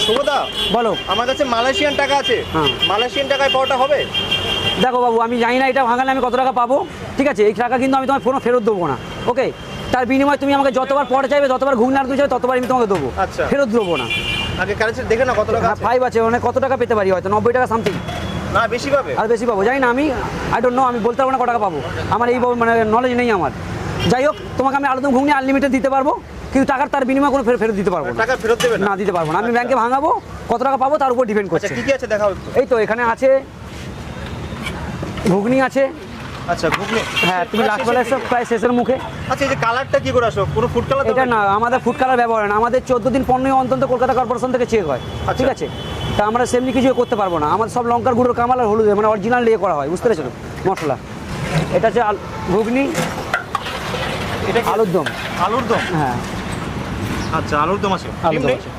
শুভদা বলো। আমার কাছে মালয়েশিয়ান টাকা আছে, মালয়েশিয়ান টাকায় পাওয়াটা হবে? দেখো বাবু, আমি জানি না এটা ভাঙালে আমি কত টাকা পাবো, ঠিক আছে? এই টাকা কিন্তু আমি তোমার ফোন ফেরত দেবো না, ওকে? তার বিনিময়ে তুমি আমাকে যতবার পড়ে চাইবে, যতবার ঘুগনি আর চাইবে, ততবার আমি তোমাকে দেবো। আচ্ছা, ফেরত দেবো না। আগে কারেন্সি দেখে না কত টাকা আছে? 5 আছে, মানে কত টাকা পেতে পারি? হয়তো 90 টাকা সামথিং। না বেশি পাবে? আর বেশি পাবো জানি না, আমি আই ডোন্ট নো, আমি বলতে পারবো না কত টাকা পাবো, আমার এই মানে নলেজ নেই আমার। যাই হোক, তোমাকে আমি আলুদম ঘুগনি আনলিমিটেড দিতে পারবো, কিন্তু টাকার তার বিনিময়ে কোনো ফেরত দিতে পারবো না। টাকা ফেরত দেবে না, দিতে পারবো না। আমি ব্যাংকে ভাঙাবো, কত টাকা পাবো তার উপর ডিপেন্ড করছে। আচ্ছা, কি কি আছে দেখাও একটু। এই তো এখানে আছে ঘুগনি আছে। আচ্ছা, ঘুগনি। হ্যাঁ, তুমি লাস্ট বেলা এসো, প্রায় শেষের মুখে। আচ্ছা, এই যে কালারটা কি করে আসো? কোনো ফুড কালার? এটা না, আমাদের ফুড কালার ব্যবহার হয় না, আমাদের 14 দিন পণ্য অন্তত কলকাতা কর্পোরেশন থেকে চেক হয়, ঠিক আছে? তা আমরা সেমনি কিছু করতে পারবো না, আমাদের সব লঙ্কার গুঁড়োর কামাল আর হলুদ মানে অরিজিনাল ইয়ে করা হয়, বুঝতে পেরেছো মশলা। এটা হচ্ছে ঘুগনি, এটা আলুর দম। আলুর দম? হ্যাঁ, আচ্ছা, আলুর দম আছে। আলুর দম আছে।